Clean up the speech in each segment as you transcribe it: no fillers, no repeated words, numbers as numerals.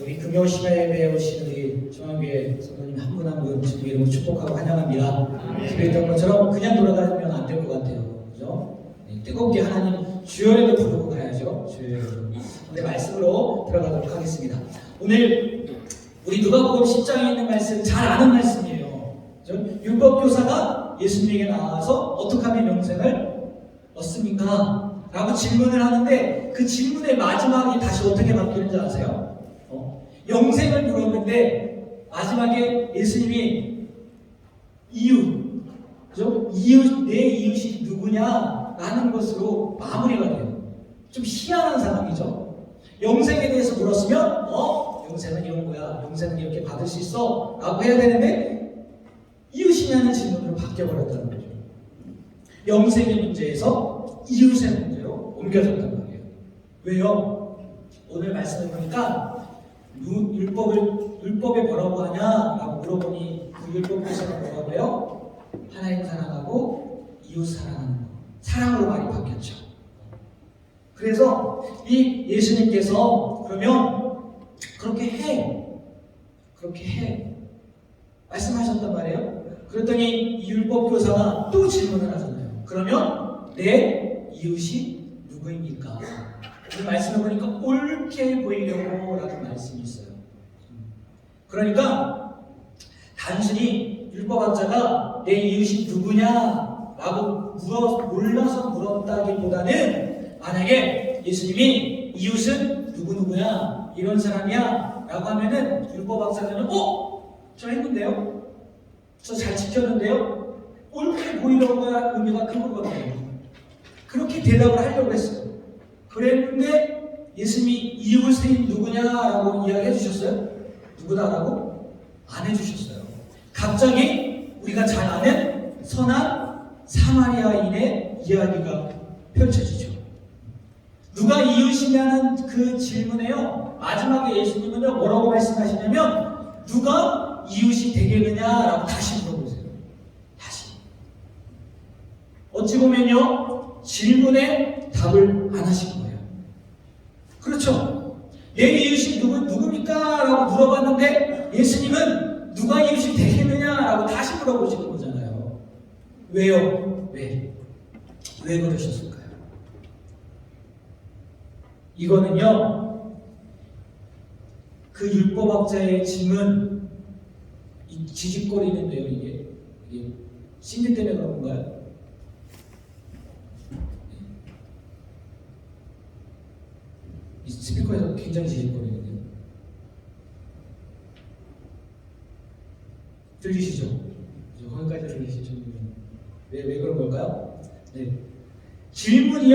우리 금요 시간에 배우신 우리 중앙교회 성도님 한 분 한 분 주님 이름으로 축복하고 환영합니다. 기도했던 것처럼 그냥 돌아가면 안 될 것 같아요. 그죠? 네, 뜨겁게 하나님 주여라도 부르고 가야죠. 주여. 오늘 말씀으로 들어가도록 하겠습니다. 오늘 우리 누가복음 10장에 있는 말씀 잘 아는 말씀이에요. 율법교사가 예수님에게 나와서 어떻게 하면 영생을 얻습니까? 라고 질문을 하는데 그 질문의 마지막이 다시 어떻게 바뀌는지 아세요? 영생을 물었는데 마지막에 예수님이 이웃, 그죠? 내 이웃이 누구냐? 라는 것으로 마무리가 돼요. 좀 희한한 상황이죠. 영생에 대해서 물었으면 영생은 이런 거야. 영생은 이렇게 받을 수 있어. 라고 해야 되는데 이웃이냐는 질문으로 바뀌어버렸다는 거죠. 영생의 문제에서 이웃의 문제로 옮겨졌단 말이에요. 왜요? 오늘 말씀을 보니까 율법에 뭐라고 하냐? 라고 물어보니 그 율법에서는 뭐라고 해요? 하나님 사랑하고 이웃 사랑하는 거. 사랑으로 말이 바뀌었죠. 그래서 이 예수님께서 그러면 그렇게 해 말씀하셨단 말이에요. 그랬더니 이 율법교사가 또 질문을 하잖아요. 그러면 내 이웃이 누구입니까? 그 말씀을 보니까 옳게 보이려고 라는 말씀이 있어요. 그러니까 단순히 율법학자가 내 이웃이 누구냐 라고 몰라서 물었다기보다는 만약에 예수님이 이웃은 누구누구야 이런 사람이야 라고 하면은 율법학자는 저 했는데요? 저 잘 지켰는데요? 옳게 보이려고 의미가 큰 거거든요. 그렇게 대답을 하려고 했어요. 그랬는데 예수님이 이웃이 누구냐라고 이야기해 주셨어요? 누구다라고? 안 해주셨어요. 갑자기 우리가 잘 아는 선한 사마리아인의 이야기가 펼쳐지죠. 누가 이웃이냐는 그 질문에요. 마지막에 예수님은요 뭐라고 말씀하시냐면 누가 이웃이 되겠느냐라고 다시 물어보세요. 다시. 어찌 보면요 질문에 답을 안 하신 거예요. 그렇죠. 내 이웃이 누굽니까? 라고 물어봤는데 예수님은 누가 이웃이 되겠느냐? 라고 다시 물어보시는 거잖아요. 왜요? 왜 그러셨을까요? 이거는요 그 율법학자의 질문 이 지직거리는데요. 이게 신비 때문에 그런 건가요? 스피커에서 굉장히 지직거리는데요. 들리시죠? 거기까지 들리시죠? 왜 그런 걸까요? 네. 질문이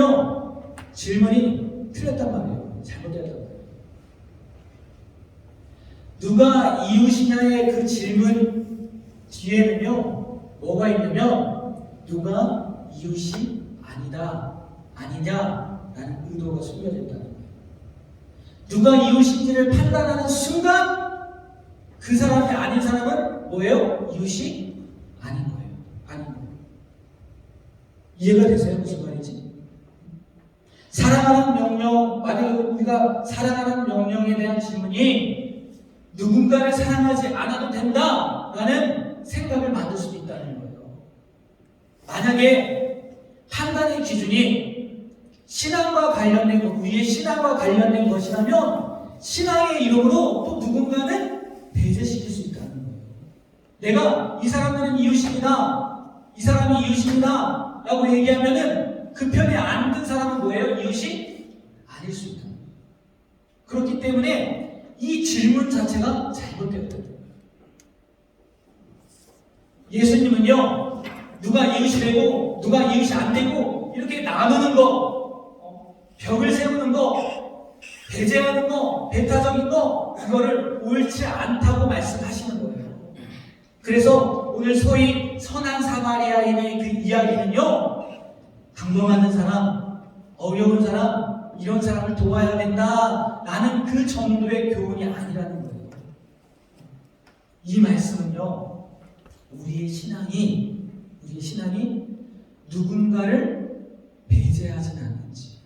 틀렸단 말이에요. 잘못됐단 말이에요. 누가 이웃이냐의 그 질문 뒤에는요 뭐가 있냐면 누가 이웃이 아니냐라는 의도가 숨겨져 있다는 거예요. 누가 이웃인지를 판단하는 순간 그 사람이 아닌 사람은 뭐예요? 이웃이 아닌 거예요. 이해가 되세요? 무슨 말인지? 사랑하는 명령, 만약에 우리가 사랑하는 명령에 대한 질문이 누군가를 사랑하지 않아도 된다라는 생각을 만들 수도 있다는 거예요. 만약에 판단의 기준이 신앙과 관련된 것, 우리의 신앙과 관련된 것이라면 신앙의 이름으로 또 누군가는 배제시킬 수 있다는 거예요. 내가 이 사람들은 이웃입니다. 이 사람이 이웃입니다. 라고 얘기하면은 그 편에 안 든 사람은 뭐예요? 이웃이 아닐 수 있다. 그렇기 때문에 이 질문 자체가 잘못되었다. 예수님은요 누가 이웃이 되고 누가 이웃이 안 되고 이렇게 나누는 거, 벽을 세우는 거, 배제하는 거, 배타적인 거 그거를 옳지 않다고 말씀하시는 거예요. 그래서 오늘 소위 선한 사마리아인의 그 이야기는요 방법하는 사람, 어려운 사람, 이런 사람을 도와야 된다라는 그 정도의 교훈이 아니라는 거예요. 이 말씀은요 우리의 신앙이 누군가를 배제하진 않는지,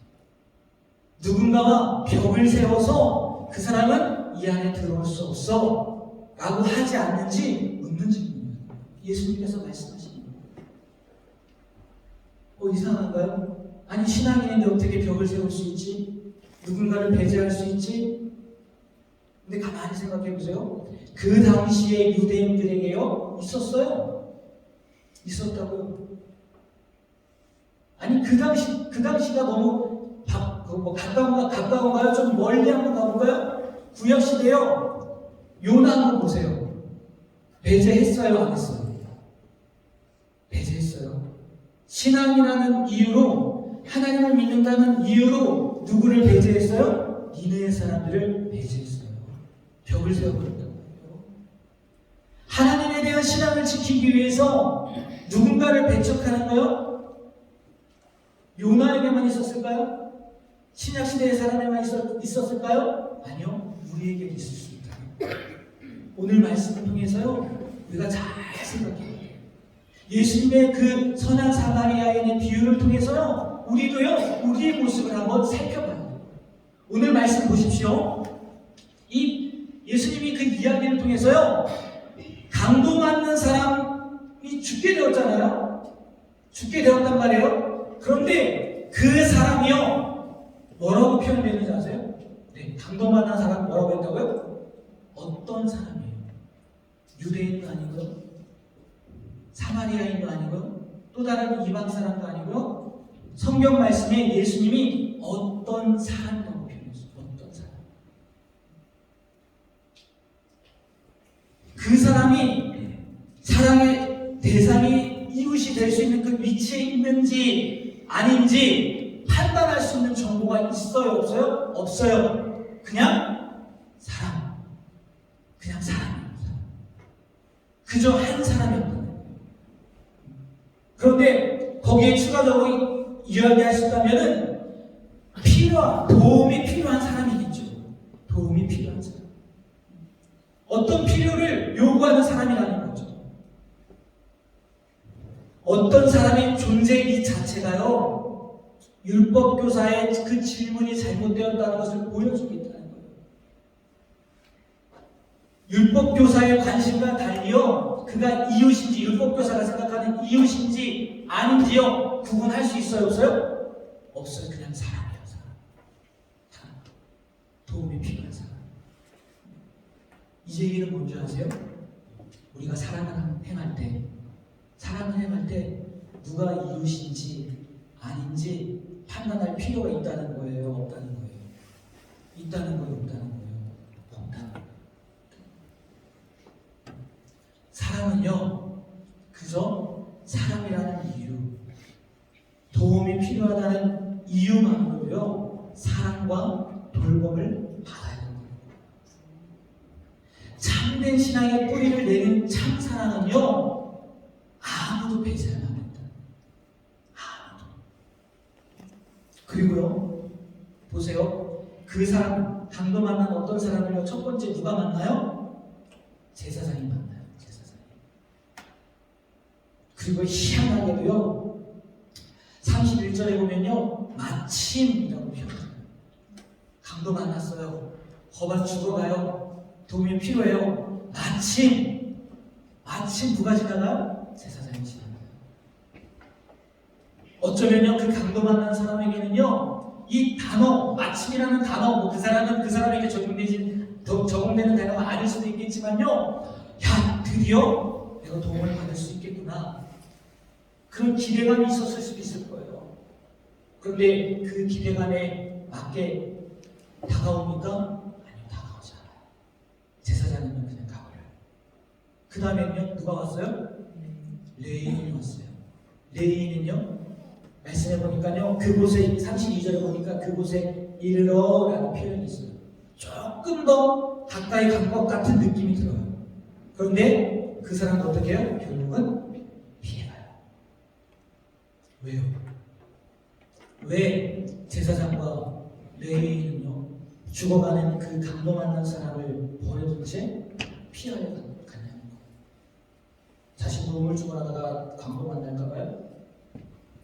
누군가와 벽을 세워서 그 사람은 이 안에 들어올 수 없어 라고 하지 않는지 묻는 질문이에요. 예수님께서 말씀하시는 거예요. 이상한가요? 아니 신앙인인데 어떻게 벽을 세울 수 있지? 누군가를 배제할 수 있지? 근데 가만히 생각해 보세요. 그 당시에 유대인들에게요 있었어요. 있었다고요. 아니 그 당시가 너무 가까운가요? 좀 멀리 한번 가볼까요? 구약 시대요. 요나 한번 보세요. 배제했어요, 안 했어요? 배제했어요. 신앙이라는 이유로, 하나님을 믿는다는 이유로 누구를 배제했어요? 니느웨 사람들을 배제했어요. 벽을 세워버렸다고요. 하나님에 대한 신앙을 지키기 위해서 누군가를 배척하는 거요? 요나에게만 있었을까요? 신약시대의 사람에만 있었을까요? 아니요. 우리에게 있을 수 있다. 오늘 말씀을 통해서요, 우리가 잘 생각해야 돼요. 예수님의 그 선한 사마리아인의 비유를 통해서요, 우리도요, 우리의 모습을 한번 살펴봐야 돼요. 오늘 말씀 보십시오. 이 예수님이 그 이야기를 통해서요, 강도 맞는 사람이 죽게 되었잖아요. 죽게 되었단 말이에요. 그런데 그 사람이요, 뭐라고 표현되는지 아세요? 네, 강도 맞는 사람 뭐라고 했다고요? 어떤 사람이에요? 유대인도 아니고요, 사마리아인도 아니고요, 또 다른 이방 사람도 아니고요. 성경 말씀에 예수님이 어떤 사람이라고 표현했어요. 어떤 사람. 그 사람이 사랑의 대상이 이웃이 될 수 있는 그 위치에 있는지 아닌지 판단할 수 있는 정보가 있어요? 없어요? 없어요. 그냥 사람. 그냥 사람이에요. 그저 한 사람이었던 거예요. 그런데 거기에 추가적으로 이야기할 수 있다면은 도움이 필요한 사람이겠죠. 도움이 필요한 사람. 어떤 필요를 요구하는 사람이라는 거죠. 어떤 사람의 존재 이 자체가요, 율법교사의 그 질문이 잘못되었다는 것을 보여주고 있다는 거예요. 율법교사의 관심과 달리요, 그가 이웃인지, 율법교사가 생각하는 이웃인지 아닌지요, 구분할 수 있어요? 없어요? 없어요. 그냥 사람이에요. 사람. 도움이 필요한 사람. 이 얘기는 뭔지 아세요? 우리가 사랑을 행할 때 누가 이웃인지 아닌지 판단할 필요가 있다는 거예요? 없다는 거예요? 있다는 거예요? 없다는 거예요? 없다는 거예요. 사람은요, 그저 사람이라는 이유, 도움이 필요하다는 이유만으로요, 사랑과 돌봄을 받아야 됩니다. 참된 신앙의 뿌리를 내는 참 사랑은요, 아무도 배제하면 안 된다. 아무도. 그리고요, 보세요. 그 사람, 강도 만난 어떤 사람을요, 첫 번째 누가 만나요? 제사장이 만나요. 제사장이. 그리고 희한하게도요, 31절에 보면요, 마침이라고 표현해요. 강도 만났어요. 거봐 죽어가요. 도움이 필요해요. 마침 누가 지나가요? 제사장이 지나가요. 어쩌면요, 그 강도 만난 사람에게는요, 이 단어, 마침이라는 단어, 그 사람에게 적용되는 단어가 아닐 수도 있겠지만요, 야, 드디어 내가 도움을 받을 수 있겠구나. 그런 기대감이 있었을 수도 있을 거예요. 그런데 그 기대감에 맞게 다가옵니까? 아니요, 다가오지 않아요. 제사장님은 그냥 가버려요. 그 다음에는요, 누가 왔어요? 레위인이 왔어요. 레위인은요, 말씀해 보니까요, 그곳에 32절에 보니까 그곳에 이르러라는 표현이 있어요. 조금 더 가까이 간 것 같은 느낌이 들어요. 그런데 그 사람도 어떻게 해요? 결국은 피해가요. 왜요? 왜 제사장과 레위인은요, 죽어가는 그 강도 만난 사람을 버려둔 채 피하려 가냐는 거예요. 자신도 우물쭈물하다가 강도 만날까봐요?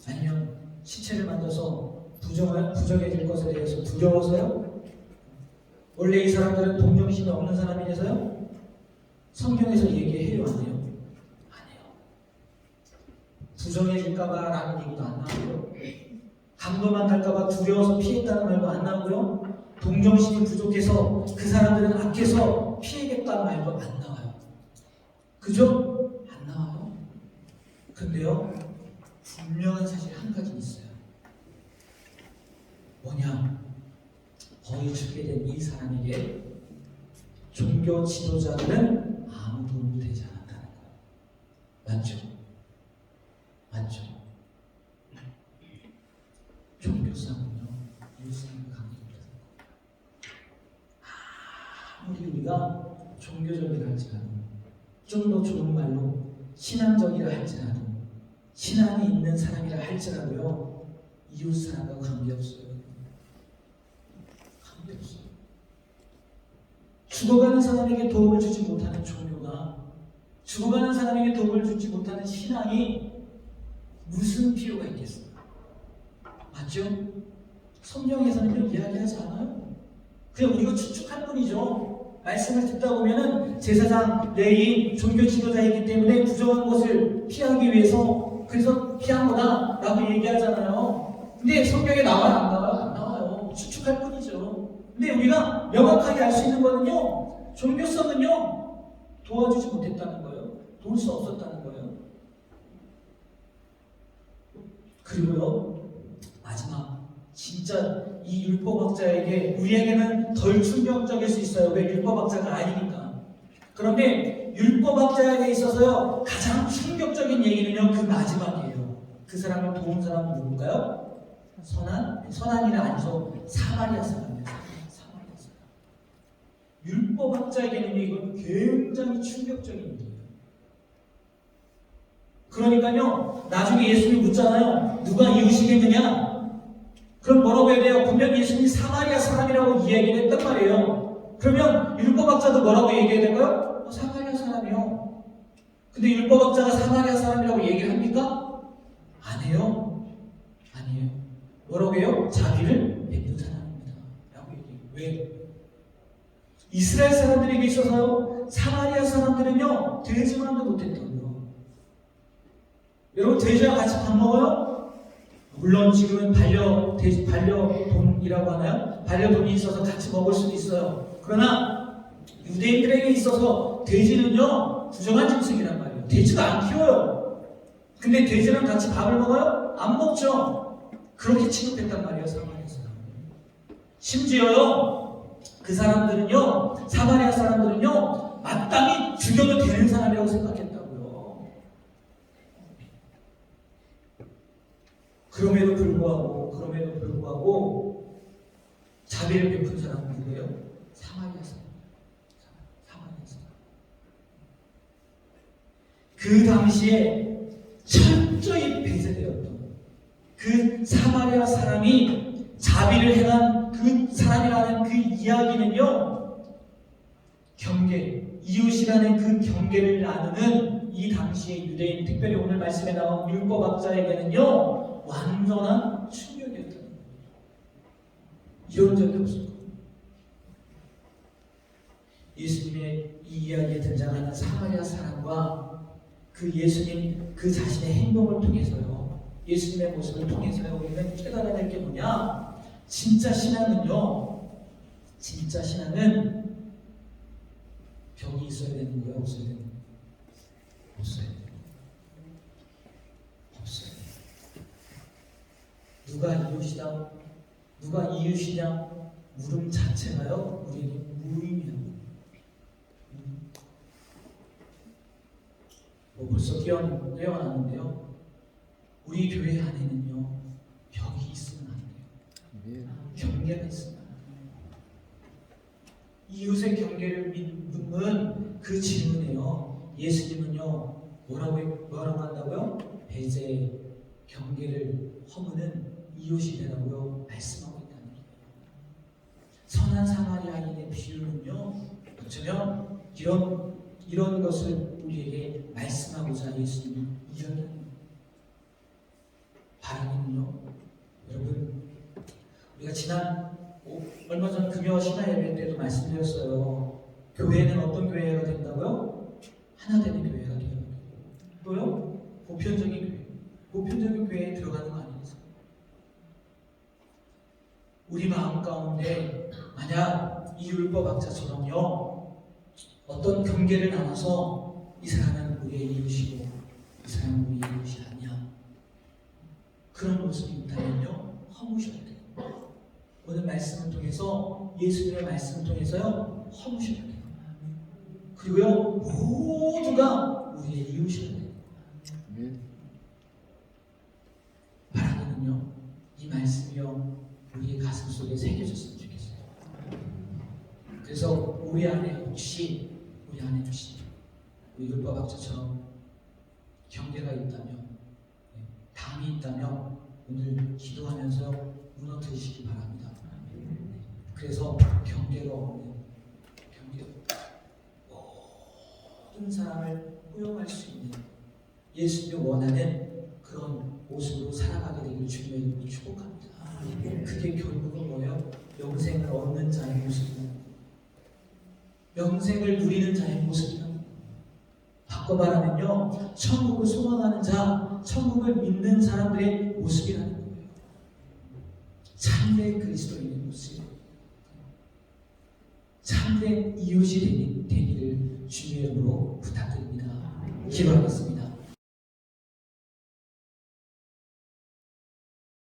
아니면 시체를 만져서 부정해질 것에 대해서 두려워서요? 원래 이 사람들은 동정심이 없는 사람이라서요? 성경에서 얘기해요, 안 해요? 안 해요. 부정해질까봐 라는 얘기도 안 나오고요. 강도만 갈까봐 두려워서 피했다는 말도 안 나오고요. 동정심이 부족해서 그 사람들은 악해서 피해겠다는 말도 안 나와요. 그죠? 안 나와요. 근데요, 분명한 사실 한 가지 있어요. 뭐냐? 거의 죽게 된 이 사람에게 종교 지도자들은 아무 도움도 되지 않았다는 거예요. 맞죠? 맞죠? 종교상은요, 이웃사람과 관계입니다. 아무리 우리가 종교적이라 할지라도, 좀 더 좋은 말로 신앙적이라 할지라도, 신앙이 있는 사람이라 할지라도요, 이웃사람과 관계없어요. 관계없어요. 죽어가는 사람에게 도움을 주지 못하는 종교가, 죽어가는 사람에게 도움을 주지 못하는 신앙이 무슨 필요가 있겠어요? 맞죠? 성경에서는 이야기하지 않아요. 그냥 우리가 추측할 뿐이죠. 말씀을 듣다 보면은 제사장, 레위, 종교 지도자이기 때문에 부정한 것을 피하기 위해서 그래서 피한 거다라고 얘기하잖아요. 근데 성경에 나와요, 안 나와요? 안 나와요. 추측할 뿐이죠. 근데 우리가 명확하게 알 수 있는 거는요, 종교성은요, 도와주지 못했다는 거예요. 도울 수 없었다는 거예요. 그리고요, 마지막, 진짜 이 율법학자에게, 우리에게는 덜 충격적일 수 있어요. 왜? 율법학자가 아니니까. 그런데 율법학자에게 있어서요, 가장 충격적인 얘기는요, 그 마지막이에요. 그 사람을 도운 사람은 누굴까요? 선한이는 아니죠. 사마리아 사람이에요. 사마리아 사람. 율법학자에게는 이건 굉장히 충격적인 일이에요. 그러니까요, 나중에 예수님이 묻잖아요. 누가 이웃이겠느냐? 그럼 뭐라고 해야 돼요? 분명히 예수님이 사마리아 사람이라고 이야기를 했단 말이에요. 그러면 율법학자도 뭐라고 얘기해야 될까요? 사마리아 사람이요. 근데 율법학자가 사마리아 사람이라고 얘기를 합니까? 안 해요. 아니에요. 뭐라고 해요? 자비를 베푼 사람입니다. 라고 얘기해요. 왜? 이스라엘 사람들에게 있어서요, 사마리아 사람들은요, 돼지만도 못했다고요. 여러분, 돼지와 같이 밥 먹어요? 물론 지금은 반려동이라고 하나요? 반려동이 있어서 같이 먹을 수도 있어요. 그러나 유대인들에게 있어서 돼지는요, 부정한 짐승이란 말이에요. 돼지가 안 키워요. 근데 돼지랑 같이 밥을 먹어요? 안 먹죠. 그렇게 취급했단 말이에요, 사마리아 사람. 심지어요, 그 사람들은요, 사마리아 사람들은요, 마땅히 죽여도 되는 사람이라고 생각했다고요. 그럼에도 불구하고 자비를 베푼 사람은 누구예요? 사마리아 사람. 사마리아 사람. 그 당시에 철저히 배제되었던 그 사마리아 사람이 자비를 행한 그 사람이라는 그 이야기는요, 경계, 이웃이라는 그 경계를 나누는 이 당시의 유대인, 특별히 오늘 말씀에 나온 율법학자에게는요, 완전한 충격이었다는 거예요. 이런 적이 없을 거예요. 예수님의 이 이야기에 등장하는 사마리아 사람과 그 예수님 그 자신의 행동을 통해서요, 예수님의 모습을 통해서요, 우리는 깨달아야 될 게 뭐냐? 진짜 신앙은요, 진짜 신앙은 벽이 있어야 되는 거예요, 없어야 되는 거예요? 없어야 돼요. 없어야 돼요. 누가 이웃이다, 누가 이웃이냐 물음 자체가요, 우리에게 무의미합니다. 벌써 깨어났는데요, 우리 교회 안에는요, 벽이 있으면 안 돼요. 경계가 있으면 안 돼요. 이웃의 경계를 묻는 그 질문에요, 예수님은요, 뭐라고 한다고요? 배제, 경계를 허무는 이웃이 되라고요, 말씀하고 있다는 거예요. 선한 사마리아인의 비유는요, 어쩌면 이런 것을 우리에게 말씀하고자 예수님이 이야기하는 거예요. 바람은요, 여러분, 우리가 지난 얼마 전 금요 신화 예배 때도 말씀드렸어요. 교회는 어떤 교회가 된다고요? 하나 되는 교회가 되는 거예요. 또요? 보편적인 교회. 보편적인 교회에 들어가는 거 아니겠어요? 우리 마음 가운데 만약 이 율법 학자처럼요, 어떤 경계를 나눠서 이 사람은 우리의 이웃이고 이 사람은 우리의 이웃이 아니야, 그런 모습이 있다면요, 허무셔야 돼요. 오늘 말씀을 통해서, 예수님의 말씀을 통해서요, 허무셔야 돼요. 그리고요, 모두가 우리의 이웃이어야 돼요. 바라기는요, 이 말씀이요, 우리의 가슴 속에 새겨졌으면 좋겠어요. 그래서 우리 안에 혹시 우리 율법 학자처럼 경계가 있다면, 담이 있다면 오늘 기도하면서 무너뜨리시기 바랍니다. 그래서 경계가 없는, 모든 사람을 포용할 수 있는, 예수님이 원하는 그런 모습으로 살아가게 되기를 주님의 축복합니다. 그게 결국은 뭐예요? 영생을 얻는 자의 모습이다. 영생을 누리는 자의 모습이다. 바꿔 말하면요, 천국을 소망하는 자, 천국을 믿는 사람들의 모습이라는 거예요. 참된 그리스도인의 모습, 참된 이웃이 되기를 주님의 이름으로 부탁드립니다. 기도하겠습니다.